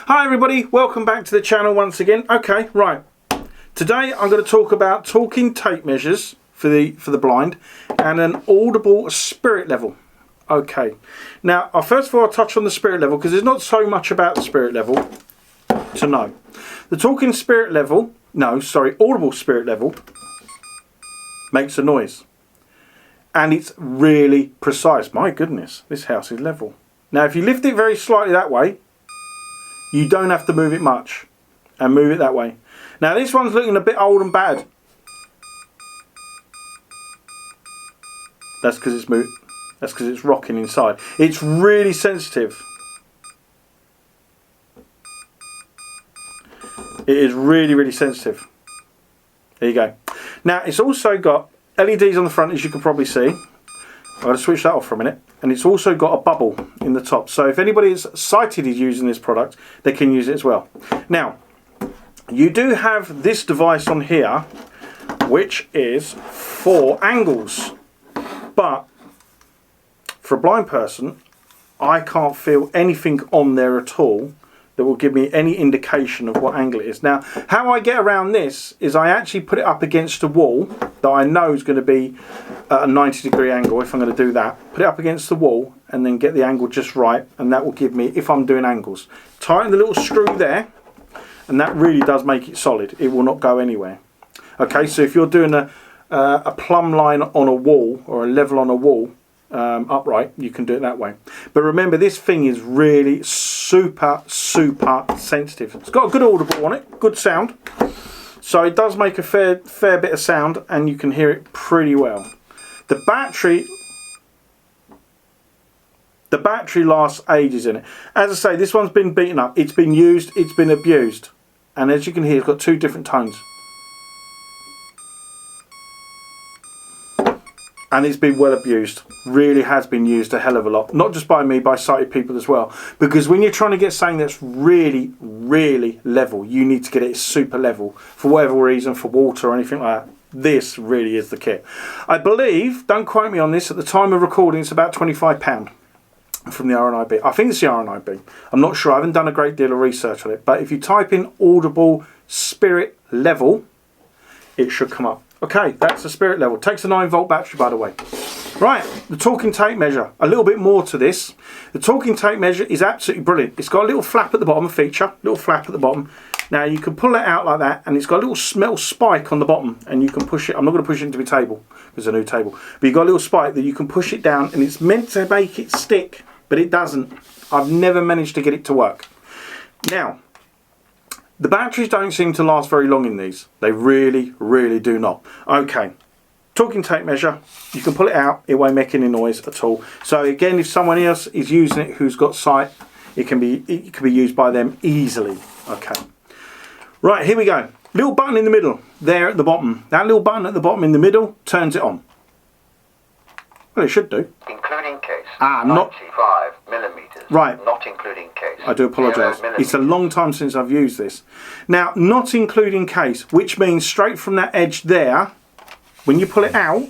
Hi everybody, welcome back to the channel once again. Okay, right. Today I'm going to talk about talking tape measures for the blind and an audible spirit level. Okay. Now, first of all, I'll touch on the spirit level because there's not so much about the spirit level to know. The talking spirit level, audible spirit level makes a noise. And it's really precise. My goodness, this house is level. Now, if you lift it very slightly that way, you don't have to move it much. And move it that way. Now, this one's looking a bit old and bad. That's because it's rocking inside. It's really sensitive. It is really, really sensitive. There you go. Now, it's also got LEDs on the front, as you can probably see. I'm going to switch that off for a minute. And it's also got a bubble in the top. So if anybody is sighted is using this product, they can use it as well. Now, you do have this device on here, which is for angles. But for a blind person, I can't feel anything on there at all that will give me any indication of what angle it is. Now, how I get around this is I actually put it up against a wall that I know is going to be at a 90-degree angle if I'm going to do that. Put it up against the wall and then get the angle just right, and that will give me, if I'm doing angles. Tighten the little screw there, and that really does make it solid. It will not go anywhere. Okay, so if you're doing a plumb line on a wall or a level on a wall, upright, you can do it that way. But remember, this thing is really super sensitive. It's got a good audible on it, good sound, so it does make a fair bit of sound, and you can hear it pretty well. The battery lasts ages in it. As I say, this one's been beaten up, it's been used, it's been abused, and as you can hear, it's got two different tones. And it's been well abused. Really has been used a hell of a lot. Not just by me, by sighted people as well. Because when you're trying to get something that's really, really level, you need to get it super level. For whatever reason, for water or anything like that. This really is the kit. I believe, don't quote me on this, at the time of recording it's about £25 from the RNIB. I think it's the RNIB. I'm not sure, I haven't done a great deal of research on it. But if you type in audible spirit level, it should come up. Okay, that's the spirit level. Takes a 9-volt battery, by the way. Right, the talking tape measure. A little bit more to this. The talking tape measure is absolutely brilliant. It's got a little flap at the bottom, a feature, little flap at the bottom. Now you can pull it out like that, and it's got a little metal spike on the bottom, and you can push it. I'm not going to push it into my table because it's a new table, but you've got a little spike that you can push it down, and it's meant to make it stick, but it doesn't. I've never managed to get it to work. Now, the batteries don't seem to last very long in these. They really, really do not. Okay, talking tape measure, you can pull it out, it won't make any noise at all. So again, if someone else is using it who's got sight, it can be used by them easily. Okay, right, here we go. Little button in the middle, there at the bottom. That little button at the bottom in the middle turns it on. Well, it should do. Including case. Not 95 millimeters. Right. Not including case. I do apologise. It's a long time since I've used this. Now, not including case, which means straight from that edge there, when you pull it out,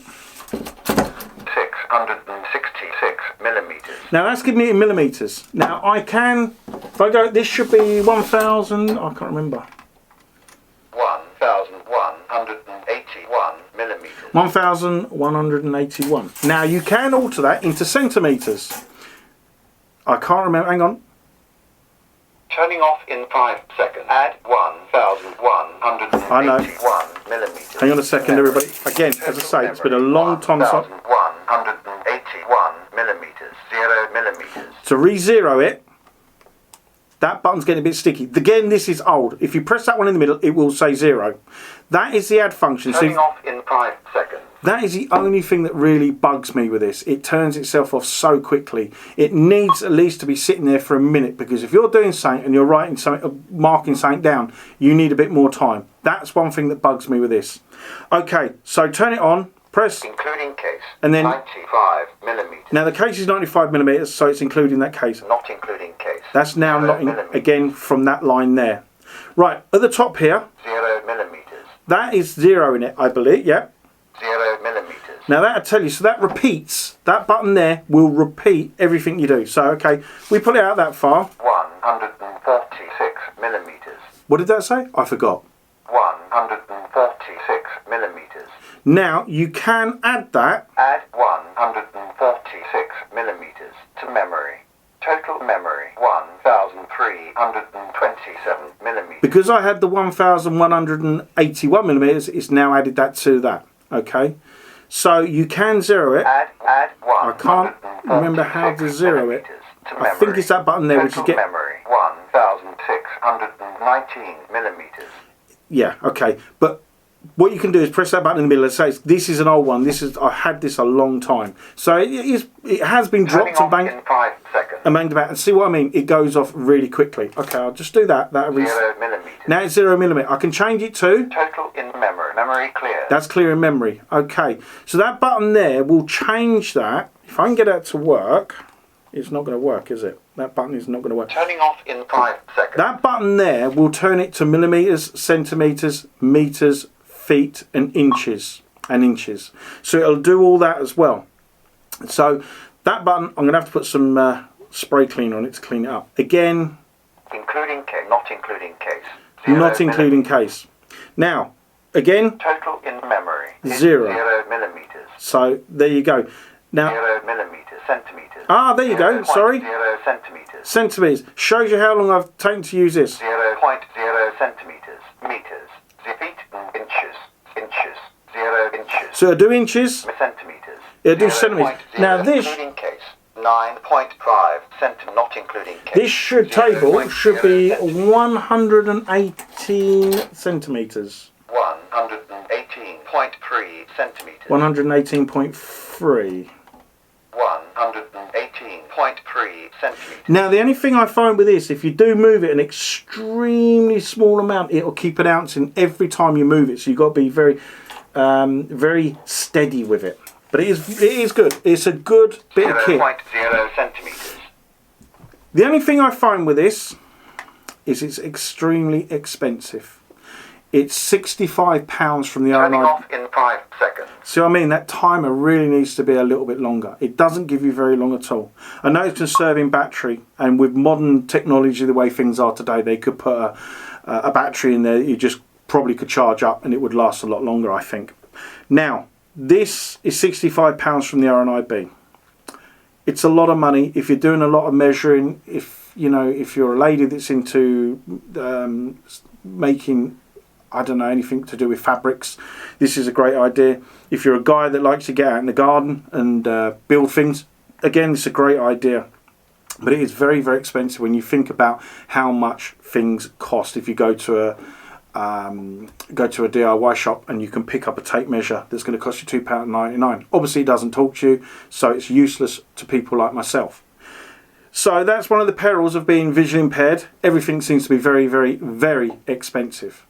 666 millimeters. now that's giving me in millimeters. Now I can, if I go, this should be 1,000, I can't remember. 1,181 millimeters. 1,181. Now you can alter that into centimeters. I can't remember, hang on. Turning off in 5 seconds. Add 1,181 millimeters. Hang on a second, everybody. Again, as I say, it's been a long time. 1,181 millimeters. 0 millimeters. To re-zero it, that button's getting a bit sticky. Again, this is old. If you press that one in the middle, it will say 0. That is the add function. Turning off in 5 seconds. That is the only thing that really bugs me with this. It turns itself off so quickly. It needs at least to be sitting there for a minute, because if you're doing something and you're writing something, marking something down, you need a bit more time. That's one thing that bugs me with this. Okay, so turn it on, press, including case, and then 95 millimeters. Now the case is 95 millimeters, so it's including that case. Not including case. That's now not again from that line there. Right at the top here. 0 millimeters. That is 0 in it, I believe. Yeah. 0 millimeters. Now that'll tell you, so that repeats, that button there will repeat everything you do. So okay, we put it out that far. 140 146 millimeters. What did that say? I forgot. 146 millimeters. Now, you can add that. Add 146 millimeters to memory. Total memory 1,327 millimeters. Because I had the 1,181 millimeters, it's now added that to that. Okay? So you can zero it. Add I can't remember how to zero it. I think it's that button there, which is Total get. memory 1,619 millimeters. Yeah, okay. But what you can do is press that button in the middle and say, this is an old one. I had this a long time. So it has been dropped Turning and off in 5 seconds. banged about. And see what I mean? It goes off really quickly. Okay, I'll just do that. 0 millimeters. Now it's 0 millimeter. I can change it to. Total in memory. Memory clear. That's clear in memory. Okay, so that button there will change that. If I can get that to work, it's not going to work, is it? That button is not going to work. Turning off in 5 seconds. That button there will turn it to millimeters, centimeters, meters, feet, and inches. So it'll do all that as well. So that button, I'm going to have to put some spray cleaner on it to clean it up. Again, Including case. Not including case. not including case. Now, again, Total in memory. is 0. 0 millimeters. So there you go. Now, 0 millimeters. Centimeters. there you go. Sorry. 0 centimeters. Centimeters. Shows you how long I've taken to use this. 0.0 centimeters. Meters. Feet. Inches. 0 inches. So it'll do inches. Centimeters. It'll do centimeters. 0.0 Now this, including case. 9.5 centimeters. Not including case. this table should be 118 centimeters. 118.3 centimeters. 118.3. 118.3 centimeters. Now the only thing I find with this, if you do move it an extremely small amount, it'll keep an ounce in every time you move it. So you've got to be very, very steady with it. But it is good. It's a good bit of kit. 0.0 centimeters. The only thing I find with this is it's extremely expensive. It's £65 from the Turning RNI. off in 5 seconds. See what I mean? That timer really needs to be a little bit longer. It doesn't give you very long at all. I know it's conserving battery, and with modern technology, the way things are today, they could put a battery in there that you just probably could charge up and it would last a lot longer, I think. Now, this is £65 from the RNIB. It's a lot of money if you're doing a lot of measuring. If you're a lady that's into making, I don't know, anything to do with fabrics, this is a great idea. If you're a guy that likes to get out in the garden and build things, again, it's a great idea. But it is very, very expensive when you think about how much things cost. If you go to a DIY shop and you can pick up a tape measure that's going to cost you £2.99. Obviously, it doesn't talk to you, so it's useless to people like myself. So that's one of the perils of being visually impaired. Everything seems to be very, very, very expensive.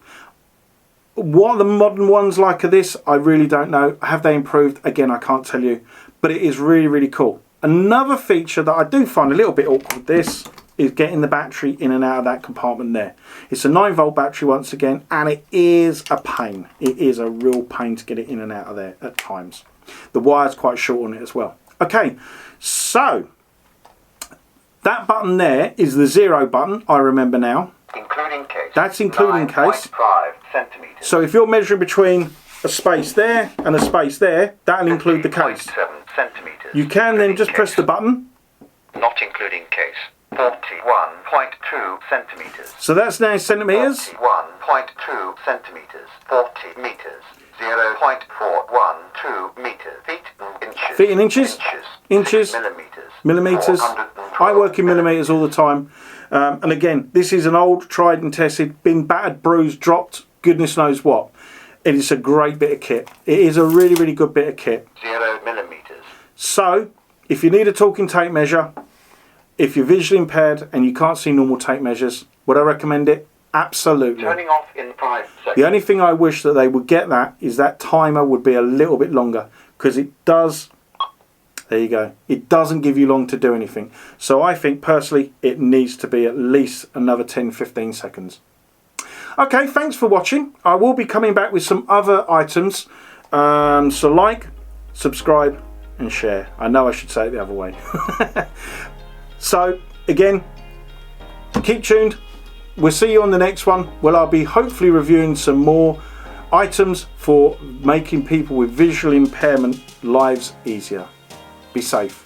What are the modern ones like this? I really don't know. Have they improved? Again, I can't tell you. But it is really, really cool. Another feature that I do find a little bit awkward with this is getting the battery in and out of that compartment there. It's a 9-volt battery once again, and it is a pain. It is a real pain to get it in and out of there at times. The wire's quite short on it as well. Okay, so that button there is the 0 button, I remember now. Including case. That's including case. 9.5 centimeters. So if you're measuring between a space there and a space there, that'll include the case. 7 centimeters. You can then just press the button. Not including case. 41.2 centimeters. So that's now centimeters. 41.2 centimeters. 40 meters. 0.412 meters. Feet and inches. Feet and inches. Inches. Millimeters. Millimeters. 412 I work in millimeters all the time. And again, this is an old, tried and tested, been battered, bruised, dropped, goodness knows what. It is a great bit of kit. It is a really, really good bit of kit. 0 millimeters. So, if you need a talking tape measure, if you're visually impaired and you can't see normal tape measures, would I recommend it? Absolutely. Turning off in 5 seconds. The only thing I wish that they would get that is that timer would be a little bit longer, because it does, there you go, it doesn't give you long to do anything. So I think personally it needs to be at least another 10-15 seconds. Okay, thanks for watching. I will be coming back with some other items. So like, subscribe and share. I know I should say it the other way. So again, keep tuned. we'll see you on the next one. Well, I'll be hopefully reviewing some more items for making people with visual impairment lives easier. Be safe.